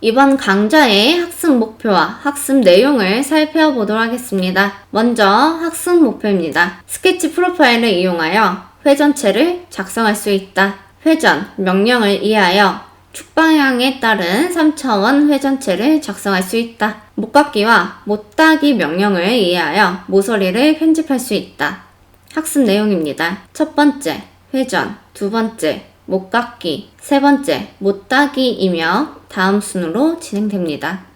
이번 강좌의 학습 목표와 학습 내용을 살펴보도록 하겠습니다. 먼저 학습 목표입니다. 스케치 프로파일을 이용하여 회전체를 작성할 수 있다. 회전 명령을 이해하여 축 방향에 따른 3차원 회전체를 작성할 수 있다. 못깎기와 못따기 명령을 이해하여 모서리를 편집할 수 있다. 학습 내용입니다. 첫 번째, 회전. 두 번째, 못깎기. 세 번째, 못따기이며 다음 순으로 진행됩니다.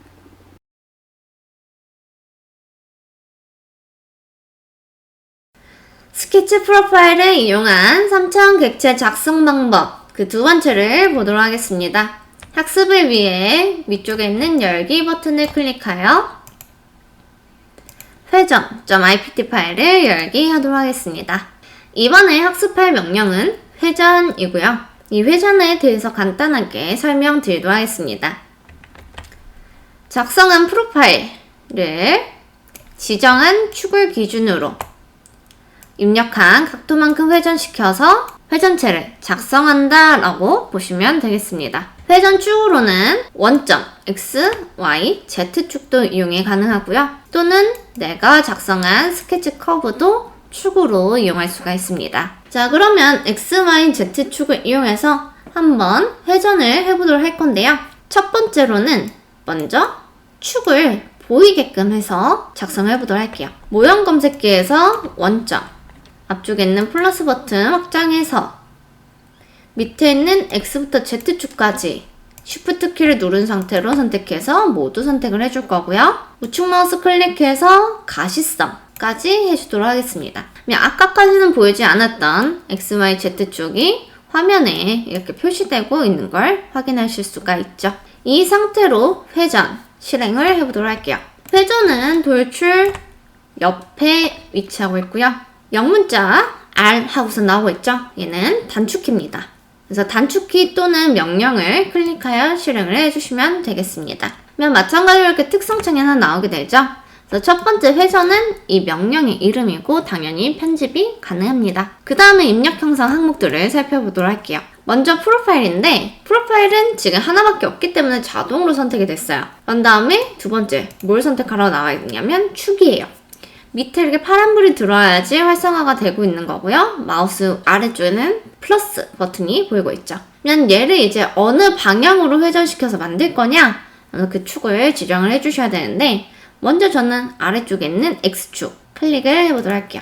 스케치 프로파일을 이용한 3차원 객체 작성 방법, 그 두 번째를 보도록 하겠습니다. 학습을 위해 위쪽에 있는 열기 버튼을 클릭하여 회전.ipt 파일을 열기 하도록 하겠습니다. 이번에 학습할 명령은 회전이고요. 이 회전에 대해서 간단하게 설명드리도록 하겠습니다. 작성한 프로파일을 지정한 축을 기준으로 입력한 각도만큼 회전시켜서 회전체를 작성한다 라고 보시면 되겠습니다. 회전축으로는 원점, X, Y, Z축도 이용이 가능하고요. 또는 내가 작성한 스케치 커브도 축으로 이용할 수가 있습니다. 자, 그러면 X, Y, Z축을 이용해서 한번 회전을 해보도록 할 건데요. 첫 번째로는 먼저 축을 보이게끔 해서 작성해 보도록 할게요. 모형 검색기에서 원점, 앞쪽에 있는 플러스 버튼 확장해서 밑에 있는 X부터 Z축까지 Shift 키를 누른 상태로 선택해서 모두 선택을 해줄 거고요. 우측 마우스 클릭해서 가시성까지 해주도록 하겠습니다. 아까까지는 보이지 않았던 X, Y, Z축이 화면에 이렇게 표시되고 있는 걸 확인하실 수가 있죠. 이 상태로 회전 실행을 해보도록 할게요. 회전은 돌출 옆에 위치하고 있고요. 영문자 R 하고서 나오고 있죠? 얘는 단축키입니다. 그래서 단축키 또는 명령을 클릭하여 실행을 해주시면 되겠습니다. 마찬가지로 이렇게 특성창이 하나 나오게 되죠? 그래서 첫 번째 회전은 이 명령의 이름이고 당연히 편집이 가능합니다. 그 다음에 입력 형상 항목들을 살펴보도록 할게요. 먼저 프로파일인데 프로파일은 지금 하나밖에 없기 때문에 자동으로 선택이 됐어요. 그 다음에 두 번째 뭘 선택하라고 나와 있냐면 축이에요. 밑에 이렇게 파란불이 들어와야지 활성화가 되고 있는 거고요. 마우스 아래쪽에는 플러스 버튼이 보이고 있죠. 그러면 얘를 이제 어느 방향으로 회전시켜서 만들 거냐? 그 축을 지정을 해주셔야 되는데 먼저 저는 아래쪽에 있는 X축 클릭을 해보도록 할게요.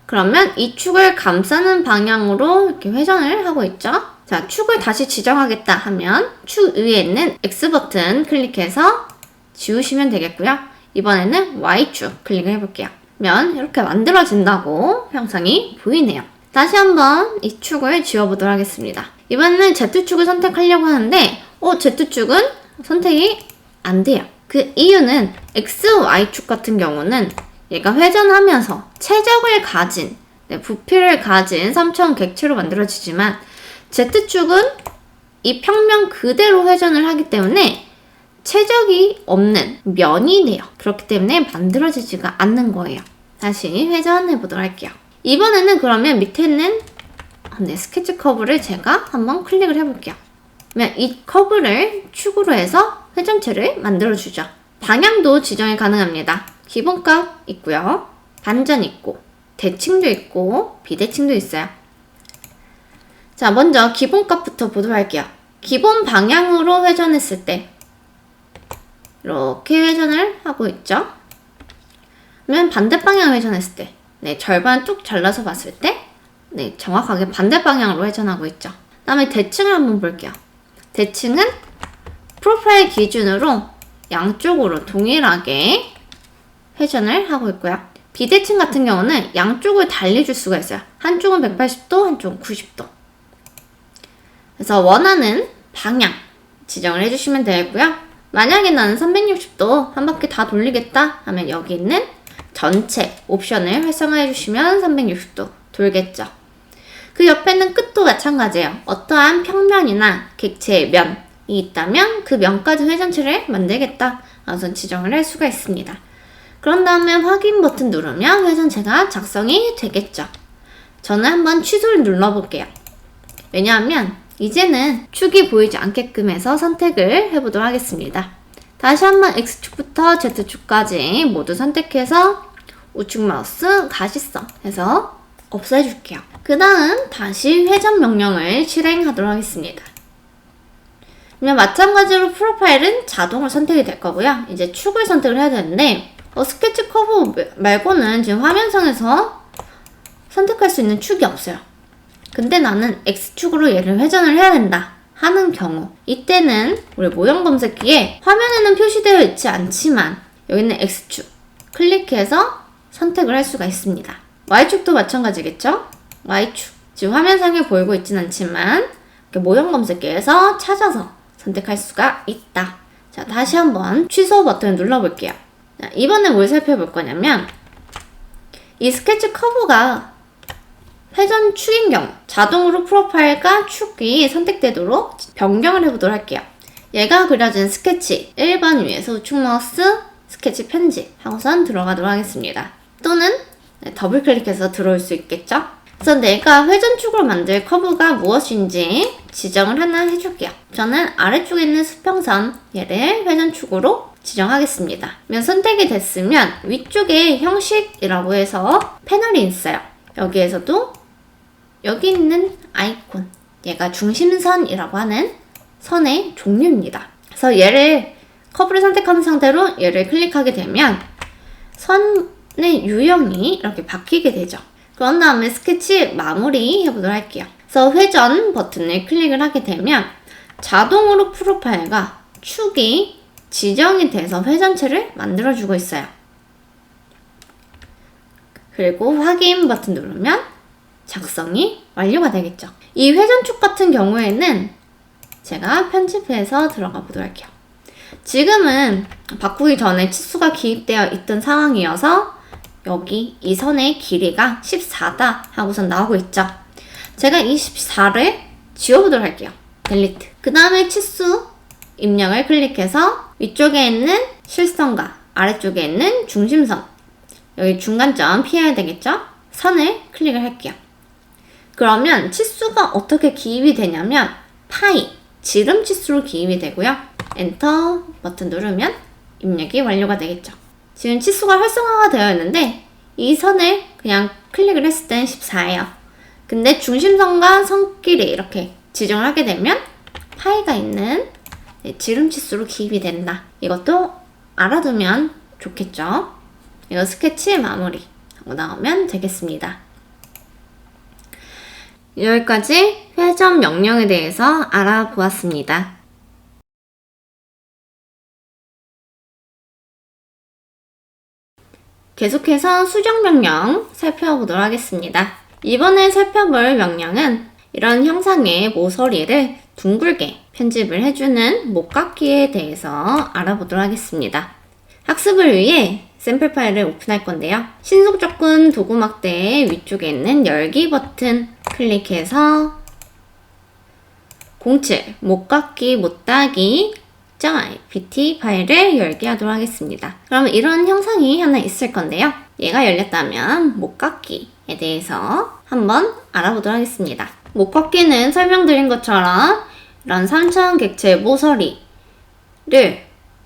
그러면 이 축을 감싸는 방향으로 이렇게 회전을 하고 있죠. 자, 축을 다시 지정하겠다 하면 축 위에 있는 X 버튼 클릭해서 지우시면 되겠고요. 이번에는 Y축 클릭을 해볼게요. 그러면 이렇게 만들어진다고 형상이 보이네요. 다시 한번 이 축을 지워보도록 하겠습니다. 이번에는 Z축을 선택하려고 하는데 Z축은 선택이 안 돼요. 그 이유는 X, Y축 같은 경우는 얘가 회전하면서 최적을 가진, 부피를 가진 3차원 객체로 만들어지지만 Z축은 이 평면 그대로 회전을 하기 때문에 최적이 없는 면이네요. 그렇기 때문에 만들어지지가 않는 거예요. 다시 회전해 보도록 할게요. 이번에는 그러면 밑에 있는 스케치 커브를 제가 한번 클릭을 해볼게요. 그러면 이 커브를 축으로 해서 회전체를 만들어주죠. 방향도 지정이 가능합니다. 기본값 있고요. 반전 있고 대칭도 있고 비대칭도 있어요. 자, 먼저 기본값부터 보도록 할게요. 기본 방향으로 회전했을 때 이렇게 회전을 하고 있죠. 그러면 반대 방향 회전했을 때 절반 뚝 잘라서 봤을 때 정확하게 반대 방향으로 회전하고 있죠. 그 다음에 대칭을 한번 볼게요. 대칭은 프로파일 기준으로 양쪽으로 동일하게 회전을 하고 있고요. 비대칭 같은 경우는 양쪽을 달리줄 수가 있어요. 한쪽은 180도, 한쪽은 90도. 그래서 원하는 방향 지정을 해주시면 되겠고요. 만약에 나는 360도 한 바퀴 다 돌리겠다 하면 여기 있는 전체 옵션을 활성화해 주시면 360도 돌겠죠. 그 옆에는 끝도 마찬가지예요. 어떠한 평면이나 객체의 면이 있다면 그 면까지 회전체를 만들겠다 우선 지정을 할 수가 있습니다. 그런 다음에 확인 버튼 누르면 회전체가 작성이 되겠죠. 저는 한번 취소를 눌러볼게요. 왜냐하면 이제는 축이 보이지 않게끔 해서 선택을 해보도록 하겠습니다. 다시 한번 X축부터 Z축까지 모두 선택해서 우측 마우스 가시성 해서 없애줄게요. 그 다음 다시 회전 명령을 실행하도록 하겠습니다. 그러면 마찬가지로 프로파일은 자동으로 선택이 될 거고요. 이제 축을 선택을 해야 되는데 스케치 커브 말고는 지금 화면상에서 선택할 수 있는 축이 없어요. 근데 나는 X축으로 얘를 회전을 해야 된다 하는 경우, 이때는 우리 모형 검색기에 화면에는 표시되어 있지 않지만 여기 있는 X축 클릭해서 선택을 할 수가 있습니다. Y축도 마찬가지겠죠? Y축 지금 화면상에 보이고 있진 않지만 모형 검색기에서 찾아서 선택할 수가 있다. 자, 다시 한번 취소 버튼을 눌러볼게요. 자, 이번에 뭘 살펴볼 거냐면 이 스케치 커브가 회전 축인 경우 자동으로 프로파일과 축이 선택되도록 변경을 해보도록 할게요. 얘가 그려진 스케치 1번 위에서 우측 마우스 스케치 편집 하고선 들어가도록 하겠습니다. 또는 더블 클릭해서 들어올 수 있겠죠? 그래서 내가 회전축으로 만들 커브가 무엇인지 지정을 하나 해줄게요. 저는 아래쪽에 있는 수평선 얘를 회전축으로 지정하겠습니다. 그러면 선택이 됐으면 위쪽에 형식이라고 해서 패널이 있어요. 여기에서도 여기 있는 아이콘, 얘가 중심선이라고 하는 선의 종류입니다. 그래서 얘를 커브를 선택한 상태로 얘를 클릭하게 되면 선의 유형이 이렇게 바뀌게 되죠. 그런 다음에 스케치 마무리 해보도록 할게요. 그래서 회전 버튼을 클릭을 하게 되면 자동으로 프로파일과 축이 지정이 돼서 회전체를 만들어주고 있어요. 그리고 확인 버튼 누르면 작성이 완료가 되겠죠. 이 회전축 같은 경우에는 제가 편집해서 들어가 보도록 할게요. 지금은 바꾸기 전에 치수가 기입되어 있던 상황이어서 여기 이 선의 길이가 14다 하고선 나오고 있죠. 제가 이 14를 지워보도록 할게요. 델리트. 그 다음에 치수 입력을 클릭해서 위쪽에 있는 실선과 아래쪽에 있는 중심선, 여기 중간점 피해야 되겠죠? 선을 클릭을 할게요. 그러면 치수가 어떻게 기입이 되냐면 파이, 지름 치수로 기입이 되고요. 엔터 버튼 누르면 입력이 완료가 되겠죠. 지금 치수가 활성화가 되어 있는데 이 선을 그냥 클릭을 했을 땐 14예요. 근데 중심선과 선끼리 이렇게 지정을 하게 되면 파이가 있는 지름 치수로 기입이 된다. 이것도 알아두면 좋겠죠. 이거 스케치 마무리 하고 나오면 되겠습니다. 여기까지 회전 명령에 대해서 알아보았습니다. 계속해서 수정 명령 살펴보도록 하겠습니다. 이번에 살펴볼 명령은 이런 형상의 모서리를 둥글게 편집을 해주는 목깎기에 대해서 알아보도록 하겠습니다. 학습을 위해 샘플 파일을 오픈할 건데요. 신속 접근 도구 막대 위쪽에 있는 열기 버튼 클릭해서 07 목깎기 못따기 .ipt 파일을 열게 하도록 하겠습니다. 그럼 이런 형상이 하나 있을 건데요. 얘가 열렸다면 목깎기에 대해서 한번 알아보도록 하겠습니다. 목깎기는 설명드린 것처럼 이런 3차원 객체 모서리를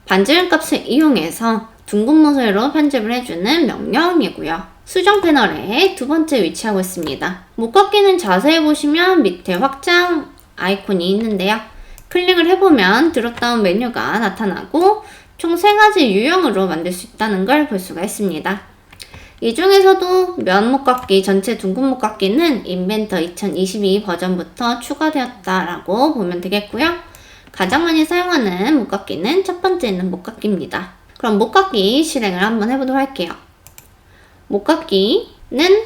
반지름 값을 이용해서 둥근 모서리로 편집을 해주는 명령이고요. 수정 패널에 두 번째 위치하고 있습니다. 목깎기는 자세히 보시면 밑에 확장 아이콘이 있는데요. 클릭을 해보면 드롭다운 메뉴가 나타나고 총 3가지 유형으로 만들 수 있다는 걸 볼 수가 있습니다. 이 중에서도 면 목깎기, 전체 둥근 목깎기는 인벤터 2022 버전부터 추가되었다라고 보면 되겠고요. 가장 많이 사용하는 목깎기는 첫 번째 있는 목깎기입니다. 그럼 목깎기 실행을 한번 해보도록 할게요. 목깎기는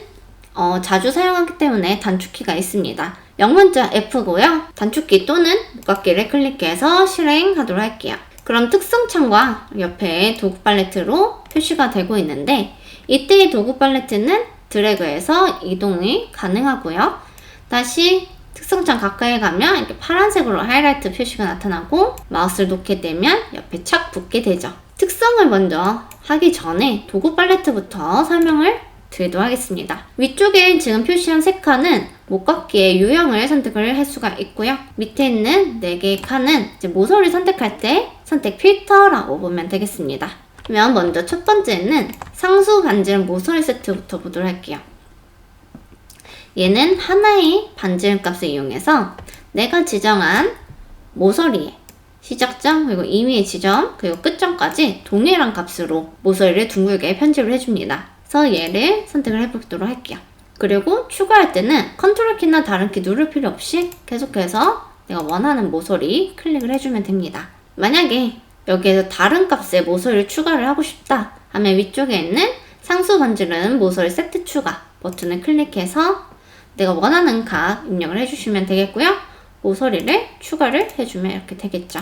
자주 사용하기 때문에 단축키가 있습니다. 영문자 F고요. 단축키 또는 목깎기를 클릭해서 실행하도록 할게요. 그럼 특성창과 옆에 도구 팔레트로 표시가 되고 있는데 이때의 도구 팔레트는 드래그해서 이동이 가능하고요. 다시 특성창 가까이 가면 이렇게 파란색으로 하이라이트 표시가 나타나고 마우스를 놓게 되면 옆에 착 붙게 되죠. 특성을 먼저 하기 전에 도구 팔레트부터 설명을 드리도록 하겠습니다. 위쪽에 지금 표시한 3칸은 목깎이의 유형을 선택을 할 수가 있고요. 밑에 있는 4개의 칸은 이제 모서리 선택할 때 선택 필터라고 보면 되겠습니다. 그러면 먼저 첫 번째는 상수 반지름 모서리 세트부터 보도록 할게요. 얘는 하나의 반지름 값을 이용해서 내가 지정한 모서리의 시작점, 그리고 임의의 지점, 그리고 끝점까지 동일한 값으로 모서리를 둥글게 편집을 해줍니다. 그래서 얘를 선택을 해보도록 할게요. 그리고 추가할 때는 컨트롤 키나 다른 키 누를 필요 없이 계속해서 내가 원하는 모서리 클릭을 해주면 됩니다. 만약에 여기에서 다른 값의 모서리를 추가를 하고 싶다 하면 위쪽에 있는 상수 반지름 모서리 세트 추가 버튼을 클릭해서 내가 원하는 값 입력을 해주시면 되겠고요. 모서리를 추가를 해주면 이렇게 되겠죠.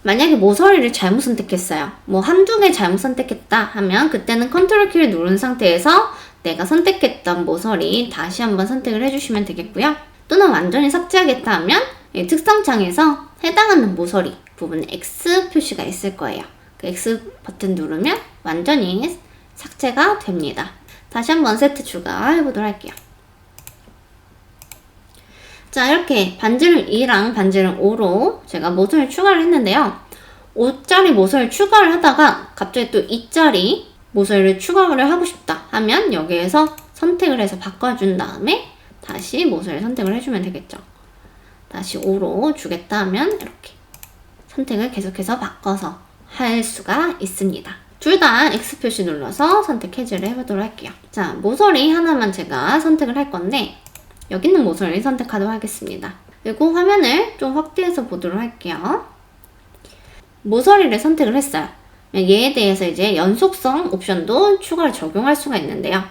만약에 모서리를 잘못 선택했어요. 뭐 한두 개 잘못 선택했다 하면 그때는 컨트롤 키를 누른 상태에서 내가 선택했던 모서리 다시 한번 선택을 해주시면 되겠고요. 또는 완전히 삭제하겠다 하면 특성창에서 해당하는 모서리 부분에 X 표시가 있을 거예요. 그 X 버튼 누르면 완전히 삭제가 됩니다. 다시 한번 세트 추가해보도록 할게요. 자, 이렇게 반지름 2랑 반지름 5로 제가 모서리 추가를 했는데요. 5짜리 모서리 추가를 하다가 갑자기 또 2짜리 모서리를 추가를 하고 싶다 하면 여기에서 선택을 해서 바꿔준 다음에 다시 모서리 선택을 해주면 되겠죠. 다시 5로 주겠다 하면 이렇게 선택을 계속해서 바꿔서 할 수가 있습니다. 둘 다 X 표시 눌러서 선택 해제를 해보도록 할게요. 자, 모서리 하나만 제가 선택을 할 건데 여기 있는 모서리 선택하도록 하겠습니다. 그리고 화면을 좀 확대해서 보도록 할게요. 모서리를 선택을 했어요. 얘에 대해서 이제 연속성 옵션도 추가로 적용할 수가 있는데요.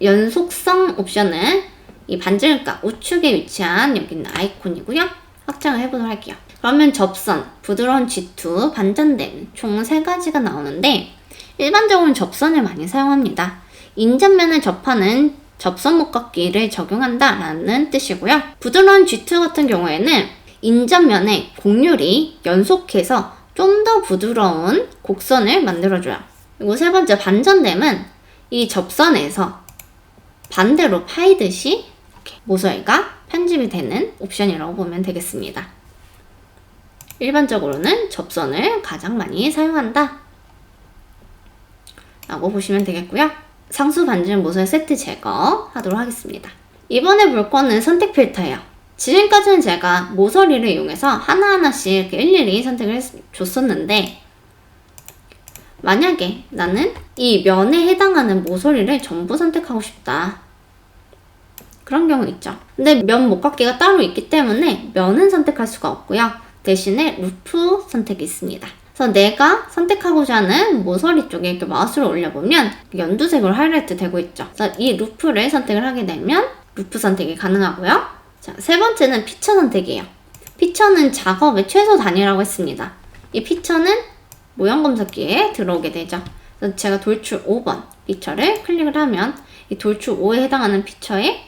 연속성 옵션은 이 반지름값 우측에 위치한 여기 있는 아이콘이고요. 확장을 해보도록 할게요. 그러면 접선, 부드러운 G2, 반전됨 총 3가지가 나오는데 일반적으로는 접선을 많이 사용합니다. 인접면을 접하는 접선 목깎이를 적용한다 라는 뜻이고요. 부드러운 G2 같은 경우에는 인접면에 곡률이 연속해서 좀 더 부드러운 곡선을 만들어줘요. 그리고 세 번째 반전됨은 이 접선에서 반대로 파이듯이 이렇게 모서리가 편집이 되는 옵션이라고 보면 되겠습니다. 일반적으로는 접선을 가장 많이 사용한다 라고 보시면 되겠고요. 상수 반지름 모서리 세트 제거하도록 하겠습니다. 이번에 볼 거는 선택 필터예요. 지금까지는 제가 모서리를 이용해서 하나하나씩 이렇게 일일이 선택을 줬었는데 만약에 나는 이 면에 해당하는 모서리를 전부 선택하고 싶다. 그런 경우 있죠. 근데 면 목깎이가 따로 있기 때문에 면은 선택할 수가 없고요. 대신에 루프 선택이 있습니다. 그래서 내가 선택하고자 하는 모서리 쪽에 이렇게 마우스를 올려보면 연두색으로 하이라이트 되고 있죠. 그래서 이 루프를 선택을 하게 되면 루프 선택이 가능하고요. 자, 세 번째는 피처 선택이에요. 피처는 작업의 최소 단위라고 했습니다. 이 피처는 모형 검색기에 들어오게 되죠. 그래서 제가 돌출 5번 피처를 클릭을 하면 이 돌출 5에 해당하는 피처에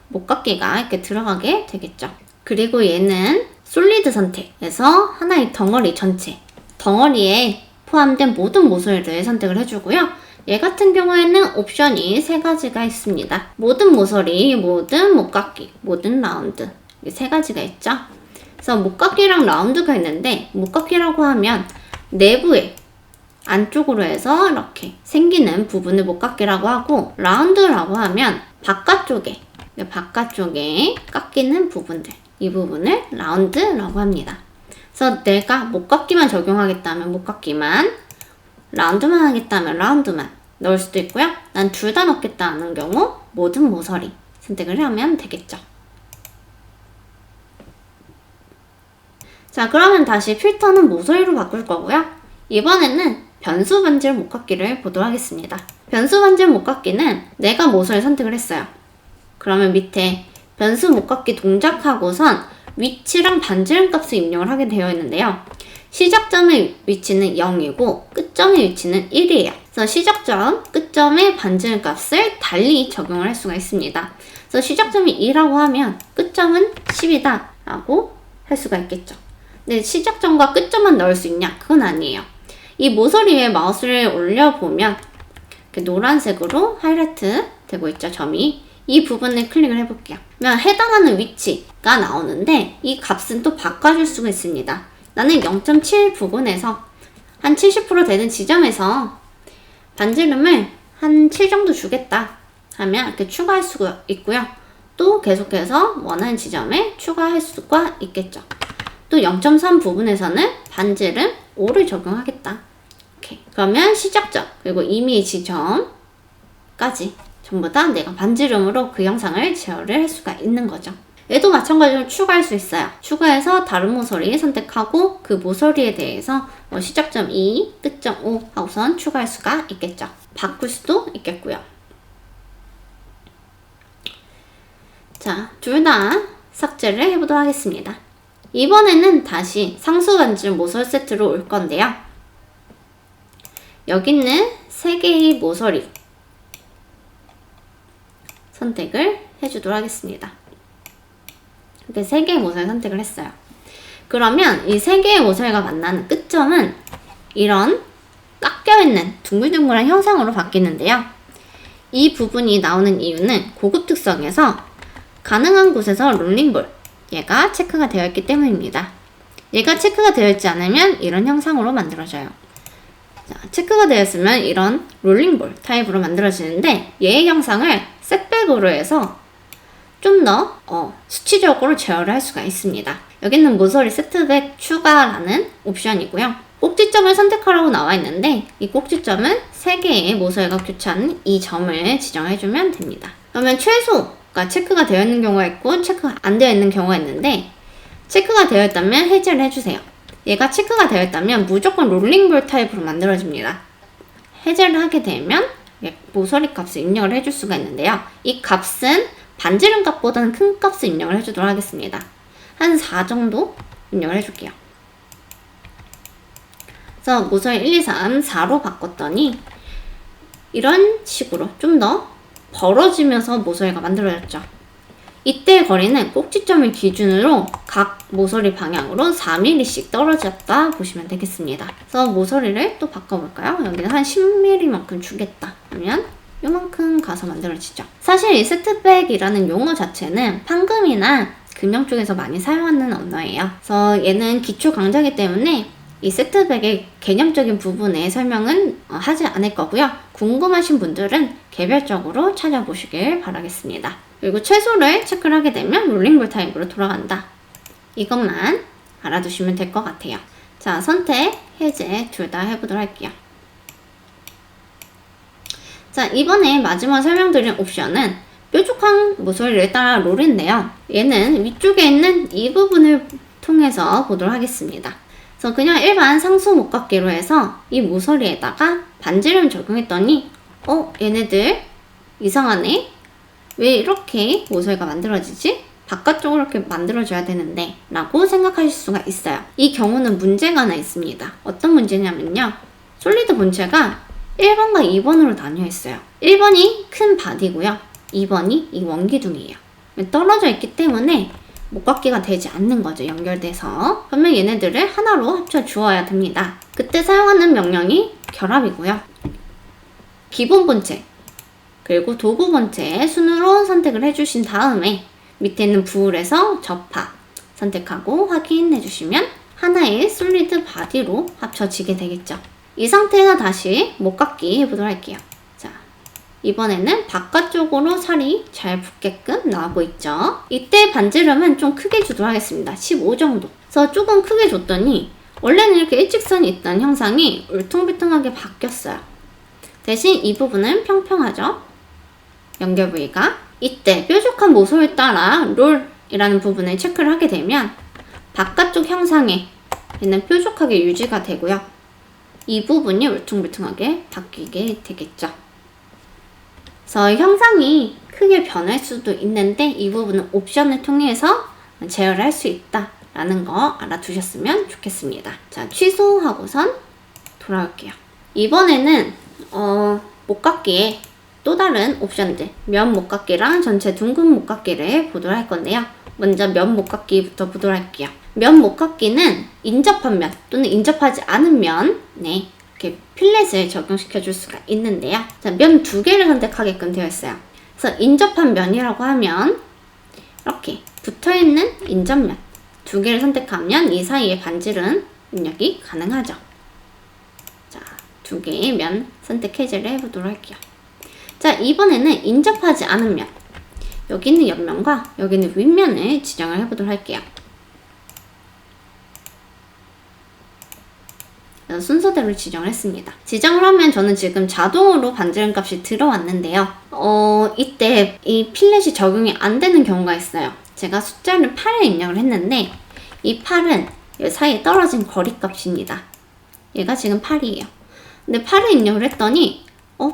목깎이가 이렇게 들어가게 되겠죠. 그리고 얘는 솔리드 선택에서 하나의 덩어리 전체, 덩어리에 포함된 모든 모서리를 선택을 해주고요. 얘 같은 경우에는 옵션이 3가지가 있습니다. 모든 모서리, 모든 목깎이, 모든 라운드 이 3가지가 있죠. 그래서 목깎이랑 라운드가 있는데 목깎이라고 하면 내부에 안쪽으로 해서 이렇게 생기는 부분을 목깎이라고 하고 라운드라고 하면 바깥쪽에 깎이는 부분들 이 부분을 라운드라고 합니다. 그래서 내가 목깎이만 적용하겠다면 목깎이만 라운드만 하겠다면 라운드만 넣을 수도 있고요. 난 둘 다 넣겠다 하는 경우 모든 모서리 선택을 하면 되겠죠. 자, 그러면 다시 필터는 모서리로 바꿀 거고요. 이번에는 변수 반지름 목깎이를 보도록 하겠습니다. 변수 반지름 목깎이는 내가 모서리 선택을 했어요. 그러면 밑에 변수 목깎이 동작하고선 위치랑 반지름 값을 입력을 하게 되어 있는데요. 시작점의 위치는 0이고 끝점의 위치는 1이에요. 그래서 시작점, 끝점의 반지름 값을 달리 적용을 할 수가 있습니다. 그래서 시작점이 2라고 하면 끝점은 10이다 라고 할 수가 있겠죠. 근데 시작점과 끝점만 넣을 수 있냐? 그건 아니에요. 이 모서리 위에 마우스를 올려보면 이렇게 노란색으로 하이라이트 되고 있죠, 점이. 이 부분을 클릭을 해볼게요. 그러면 해당하는 위치가 나오는데 이 값은 또 바꿔줄 수가 있습니다. 나는 0.7 부분에서 한 70% 되는 지점에서 반지름을 한 7 정도 주겠다 하면 이렇게 추가할 수가 있고요. 또 계속해서 원하는 지점에 추가할 수가 있겠죠. 또 0.3 부분에서는 반지름 5를 적용하겠다. 오케이. 그러면 시작점 그리고 이미 지점까지 전부 다 내가 반지름으로 그 영상을 제어를 할 수가 있는 거죠. 얘도 마찬가지로 추가할 수 있어요. 추가해서 다른 모서리 선택하고 그 모서리에 대해서 시작점 2, 끝점 5 하고선 추가할 수가 있겠죠. 바꿀 수도 있겠고요. 자, 둘 다 삭제를 해보도록 하겠습니다. 이번에는 다시 상수 반지름 모서리 세트로 올 건데요. 여기 있는 3개의 모서리 선택을 해주도록 하겠습니다. 이렇게 3개의 모서리 선택을 했어요. 그러면 이 3개의 모서리가 만나는 끝점은 이런 깎여있는 둥글둥글한 형상으로 바뀌는데요. 이 부분이 나오는 이유는 고급 특성에서 가능한 곳에서 롤링볼 얘가 체크가 되어 있기 때문입니다. 얘가 체크가 되어 있지 않으면 이런 형상으로 만들어져요. 자, 체크가 되어 있으면 이런 롤링볼 타입으로 만들어지는데 얘의 형상을 셋백으로 해서 좀 더 수치적으로 제어를 할 수가 있습니다. 여기는 모서리 세트백 추가라는 옵션이고요. 꼭지점을 선택하라고 나와 있는데 이 꼭지점은 3개의 모서리가 교차하는 이 점을 지정해주면 됩니다. 그러면 최소가 체크가 되어 있는 경우가 있고 체크가 안 되어 있는 경우가 있는데 체크가 되어 있다면 해제를 해주세요. 얘가 체크가 되어 있다면 무조건 롤링볼 타입으로 만들어집니다. 해제를 하게 되면 모서리 값을 입력을 해줄 수가 있는데요. 이 값은 반지름 값보다는 큰 값을 입력을 해주도록 하겠습니다. 한 4 정도 입력을 해줄게요. 그래서 모서리 1, 2, 3, 4로 바꿨더니 이런 식으로 좀 더 벌어지면서 모서리가 만들어졌죠. 이때 거리는 꼭지점을 기준으로 각 모서리 방향으로 4mm씩 떨어졌다 보시면 되겠습니다. 그래서 모서리를 또 바꿔볼까요? 여기는 한 10mm만큼 주겠다 하면 요만큼 가서 만들어지죠. 사실 이 세트백이라는 용어 자체는 판금이나 금형 쪽에서 많이 사용하는 언어예요. 그래서 얘는 기초 강좌이기 때문에 이 세트백의 개념적인 부분에 설명은 하지 않을 거고요. 궁금하신 분들은 개별적으로 찾아보시길 바라겠습니다. 그리고 최소를 체크를 하게 되면 롤링볼 타입으로 돌아간다. 이것만 알아두시면 될 것 같아요. 자, 선택, 해제 둘 다 해보도록 할게요. 자, 이번에 마지막 설명드린 옵션은 뾰족한 모서리를 따라 롤인데요. 얘는 위쪽에 있는 이 부분을 통해서 보도록 하겠습니다. 그래서 그냥 일반 상수 목깎이로 해서 이 모서리에다가 반지름 적용했더니 얘네들 이상하네? 왜 이렇게 모서리가 만들어지지? 바깥쪽으로 이렇게 만들어줘야 되는데 라고 생각하실 수가 있어요. 이 경우는 문제가 하나 있습니다. 어떤 문제냐면요. 솔리드 본체가 1번과 2번으로 나뉘어 있어요. 1번이 큰 바디고요. 2번이 이 원기둥이에요. 떨어져 있기 때문에 목깎이가 되지 않는 거죠. 연결돼서. 그러면 얘네들을 하나로 합쳐 주어야 됩니다. 그때 사용하는 명령이 결합이고요. 기본 본체 그리고 도구 본체 순으로 선택을 해주신 다음에 밑에 있는 부울에서 접합 선택하고 확인해 주시면 하나의 솔리드 바디로 합쳐지게 되겠죠. 이 상태가 다시 목깎이 해보도록 할게요. 자, 이번에는 바깥쪽으로 살이 잘 붙게끔 나오고 있죠. 이때 반지름은 좀 크게 주도록 하겠습니다. 15 정도. 그래서 조금 크게 줬더니 원래는 이렇게 일직선이 있던 형상이 울퉁불퉁하게 바뀌었어요. 대신 이 부분은 평평하죠. 연결 부위가. 이때 뾰족한 모서리를 따라 롤이라는 부분을 체크를 하게 되면 바깥쪽 형상에 얘는 뾰족하게 유지가 되고요. 이 부분이 울퉁불퉁하게 바뀌게 되겠죠. 그래서 형상이 크게 변할 수도 있는데 이 부분은 옵션을 통해서 제어를 할 수 있다라는 거 알아두셨으면 좋겠습니다. 자, 취소하고선 돌아올게요. 이번에는 목깎이에 또 다른 옵션들 면 목깎이랑 전체 둥근 목깎이를 보도록 할 건데요. 먼저 면 목깎이부터 보도록 할게요. 면 목깎이는 인접한 면 또는 인접하지 않은 면에 이렇게 필렛을 적용시켜 줄 수가 있는데요. 자, 면 2개를 선택하게끔 되어 있어요. 그래서 인접한 면이라고 하면 이렇게 붙어있는 인접면 두 개를 선택하면 이 사이에 반지름 입력이 가능하죠. 자, 두 개의 면 선택 해제를 해보도록 할게요. 자, 이번에는 인접하지 않은 면, 여기 있는 옆면과 여기 있는 윗면을 지정을 해보도록 할게요. 순서대로 지정을 했습니다. 지정을 하면 저는 지금 자동으로 반지름 값이 들어왔는데요. 이때 이 필렛이 적용이 안 되는 경우가 있어요. 제가 숫자를 8을 입력을 했는데 이 8은 이 사이에 떨어진 거리 값입니다. 얘가 지금 8이에요. 근데 8을 입력을 했더니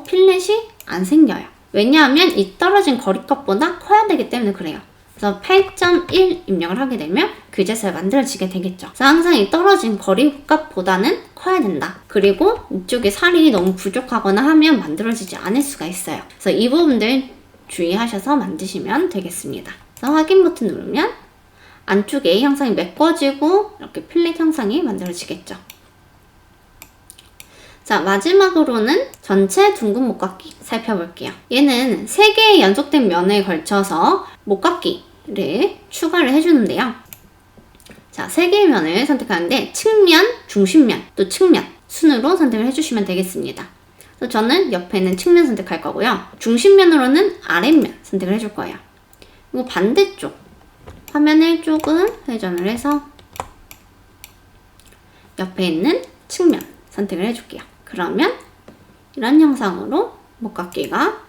필렛이 안 생겨요. 왜냐하면 이 떨어진 거리 값보다 커야 되기 때문에 그래요. 그래서 8.1 입력을 하게 되면 그제서야 만들어지게 되겠죠. 그래서 항상 이 떨어진 거리 값보다는 커야 된다. 그리고 이쪽에 살이 너무 부족하거나 하면 만들어지지 않을 수가 있어요. 그래서 이 부분들 주의하셔서 만드시면 되겠습니다. 그래서 확인 버튼 누르면 안쪽에 형상이 메꿔지고 이렇게 필렛 형상이 만들어지겠죠. 자, 마지막으로는 전체 둥근 목깎이 살펴볼게요. 얘는 3개의 연속된 면에 걸쳐서 목깎이를 추가를 해주는데요. 자, 3개의 면을 선택하는데 측면, 중심면, 또 측면 순으로 선택을 해주시면 되겠습니다. 그래서 저는 옆에 있는 측면 선택할 거고요. 중심면으로는 아랫면 선택을 해줄 거예요. 그리고 반대쪽 화면을 조금 회전을 해서 옆에 있는 측면 선택을 해줄게요. 그러면 이런 형상으로 목깎이가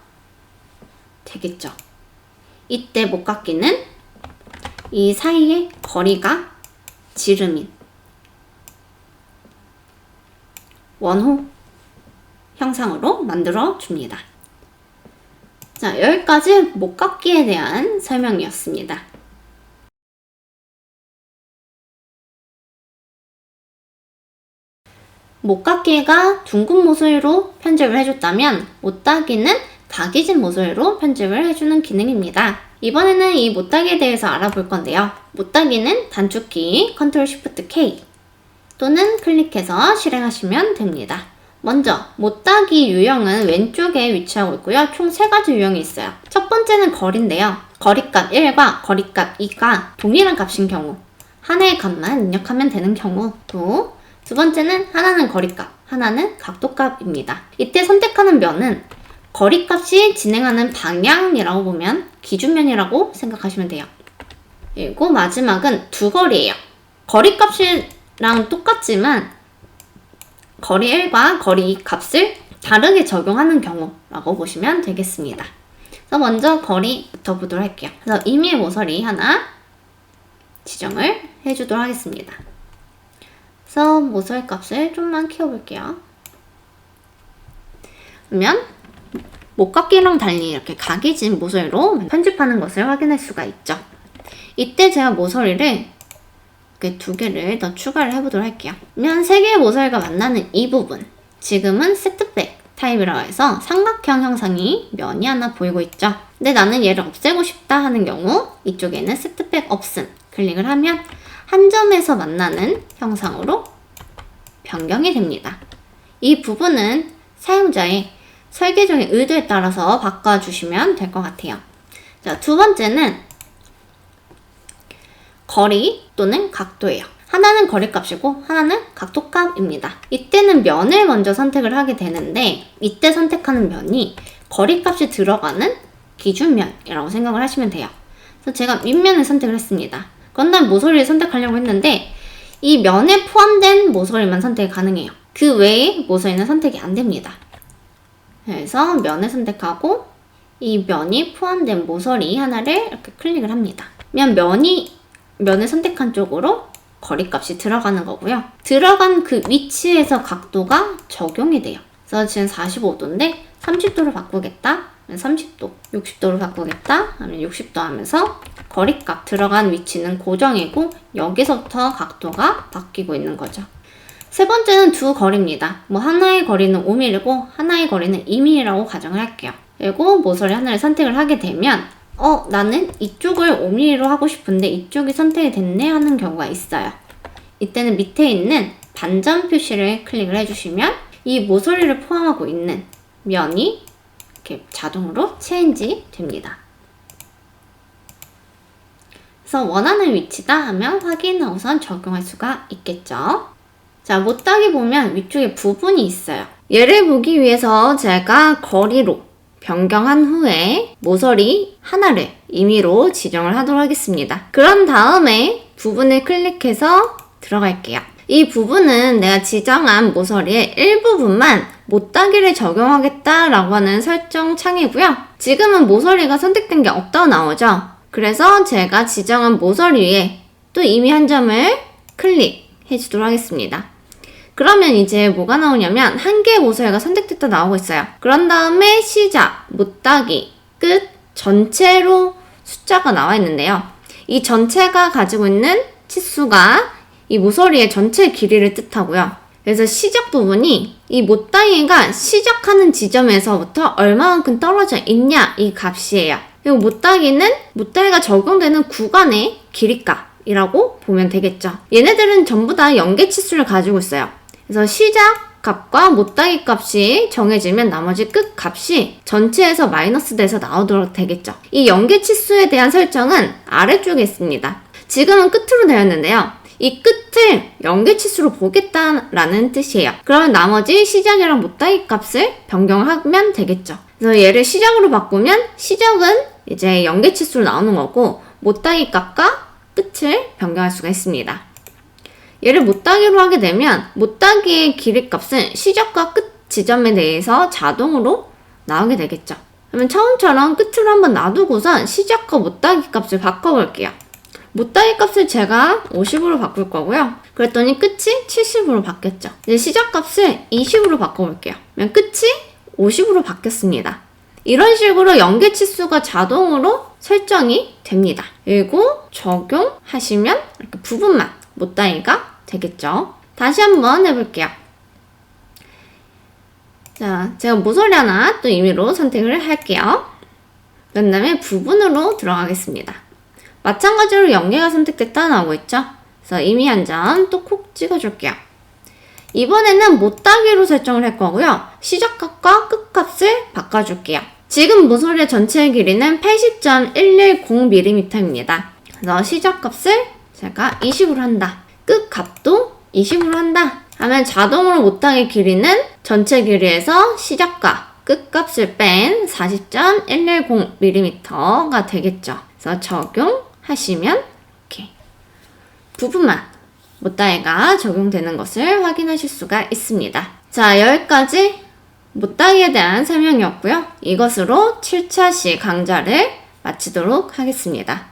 되겠죠. 이때 목깎이는 이 사이의 거리가 지름인 원호 형상으로 만들어 줍니다. 자, 여기까지 목깎이에 대한 설명이었습니다. 목깎이가 둥근 모서리로 편집을 해줬다면 못따기는 각이진 모서리로 편집을 해주는 기능입니다. 이번에는 이 못따기에 대해서 알아볼 건데요. 못따기는 단축키 Ctrl Shift K 또는 클릭해서 실행하시면 됩니다. 먼저 못따기 유형은 왼쪽에 위치하고 있고요. 총 3가지 유형이 있어요. 첫 번째는 거리인데요. 거리값 1과 거리값 2가 동일한 값인 경우, 하나의 값만 입력하면 되는 경우, 또 두 번째는 하나는 거리값, 하나는 각도값입니다. 이때 선택하는 면은 거리값이 진행하는 방향이라고 보면 기준면이라고 생각하시면 돼요. 그리고 마지막은 두거리예요. 거리값이랑 똑같지만 거리 1과 거리 2 값을 다르게 적용하는 경우라고 보시면 되겠습니다. 그래서 먼저 거리부터 보도록 할게요. 그래서 임의의 모서리 하나 지정을 해주도록 하겠습니다. 그래서 모서리 값을 좀만 키워볼게요. 그러면 목깎이랑 달리 이렇게 각이진 모서리로 편집하는 것을 확인할 수가 있죠. 이때 제가 모서리를 이렇게 2개를 더 추가를 해보도록 할게요. 그러면 3개의 모서리가 만나는 이 부분, 지금은 세트백 타입이라고 해서 삼각형 형상이 면이 하나 보이고 있죠. 근데 나는 얘를 없애고 싶다 하는 경우 이쪽에는 세트백 없음 클릭을 하면 한 점에서 만나는 형상으로 변경이 됩니다. 이 부분은 사용자의 설계적인 의도에 따라서 바꿔주시면 될 것 같아요. 자, 두 번째는 거리 또는 각도예요. 하나는 거리값이고 하나는 각도값입니다. 이때는 면을 먼저 선택을 하게 되는데 이때 선택하는 면이 거리값이 들어가는 기준면이라고 생각을 하시면 돼요. 그래서 제가 윗면을 선택을 했습니다. 그런데 모서리를 선택하려고 했는데 이 면에 포함된 모서리만 선택이 가능해요. 그 외의 모서리는 선택이 안 됩니다. 그래서 면을 선택하고 이 면이 포함된 모서리 하나를 이렇게 클릭을 합니다. 그러면 면을 선택한 쪽으로 거리값이 들어가는 거고요. 들어간 그 위치에서 각도가 적용이 돼요. 그래서 지금 45도인데 30도로 바꾸겠다. 30도, 60도로 바꾸겠다 하면 60도 하면서 거리값 들어간 위치는 고정이고 여기서부터 각도가 바뀌고 있는 거죠. 세 번째는 두 거리입니다. 하나의 거리는 5mm고 하나의 거리는 2mm라고 가정을 할게요. 그리고 모서리 하나를 선택을 하게 되면 나는 이쪽을 5mm로 하고 싶은데 이쪽이 선택이 됐네 하는 경우가 있어요. 이때는 밑에 있는 반전 표시를 클릭을 해주시면 이 모서리를 포함하고 있는 면이 이렇게 자동으로 체인지 됩니다. 그래서 원하는 위치다 하면 확인하고선 적용할 수가 있겠죠. 자, 못따기 보면 위쪽에 부분이 있어요. 얘를 보기 위해서 제가 거리로 변경한 후에 모서리 하나를 임의로 지정을 하도록 하겠습니다. 그런 다음에 부분을 클릭해서 들어갈게요. 이 부분은 내가 지정한 모서리의 일부분만 못따기를 적용하겠다라고 하는 설정 창이고요. 지금은 모서리가 선택된 게 없다고 나오죠. 그래서 제가 지정한 모서리 위에 또 이미 한 점을 클릭해 주도록 하겠습니다. 그러면 이제 뭐가 나오냐면 한 개의 모서리가 선택됐다 나오고 있어요. 그런 다음에 시작, 못따기, 끝, 전체로 숫자가 나와 있는데요. 이 전체가 가지고 있는 치수가 이 모서리의 전체 길이를 뜻하고요. 그래서 시작 부분이 이 못따기가 시작하는 지점에서부터 얼마만큼 떨어져 있냐 이 값이에요. 그리고 못따기가 적용되는 구간의 길이값이라고 보면 되겠죠. 얘네들은 전부 다 연계치수를 가지고 있어요. 그래서 시작 값과 못따기 값이 정해지면 나머지 끝 값이 전체에서 마이너스 돼서 나오도록 되겠죠. 이 연계치수에 대한 설정은 아래쪽에 있습니다. 지금은 끝으로 되었는데요. 이 끝을 연계치수로 보겠다라는 뜻이에요. 그러면 나머지 시작이랑 못따기 값을 변경하면 되겠죠. 그래서 얘를 시작으로 바꾸면 시작은 이제 연계치수로 나오는 거고 못따기 값과 끝을 변경할 수가 있습니다. 얘를 못따기로 하게 되면 못따기의 길이 값은 시작과 끝 지점에 대해서 자동으로 나오게 되겠죠. 그러면 처음처럼 끝으로 한번 놔두고선 시작과 못따기 값을 바꿔볼게요. 못따기 값을 제가 50으로 바꿀 거고요. 그랬더니 끝이 70으로 바뀌었죠. 이제 시작 값을 20으로 바꿔볼게요. 그러면 끝이 50으로 바뀌었습니다. 이런 식으로 연계치수가 자동으로 설정이 됩니다. 그리고 적용하시면 이렇게 부분만 못따기가 되겠죠. 다시 한번 해볼게요. 자, 제가 모서리 하나 또 임의로 선택을 할게요. 그 다음에 부분으로 들어가겠습니다. 마찬가지로 연계가 선택됐다 나오고 있죠. 그래서 임의 한 점 또 콕 찍어줄게요. 이번에는 못따기로 설정을 할 거고요. 시작값과 끝값을 바꿔줄게요. 지금 모서리의 전체 길이는 80.110mm입니다. 그래서 시작값을 제가 20으로 한다. 끝값도 20으로 한다. 하면 자동으로 못따기 길이는 전체 길이에서 시작과 끝값을 뺀 40.110mm가 되겠죠. 그래서 적용하시면 이렇게 부분만 못따기가 적용되는 것을 확인하실 수가 있습니다. 자, 여기까지 못따기에 대한 설명이었고요. 이것으로 7차 시 강좌를 마치도록 하겠습니다.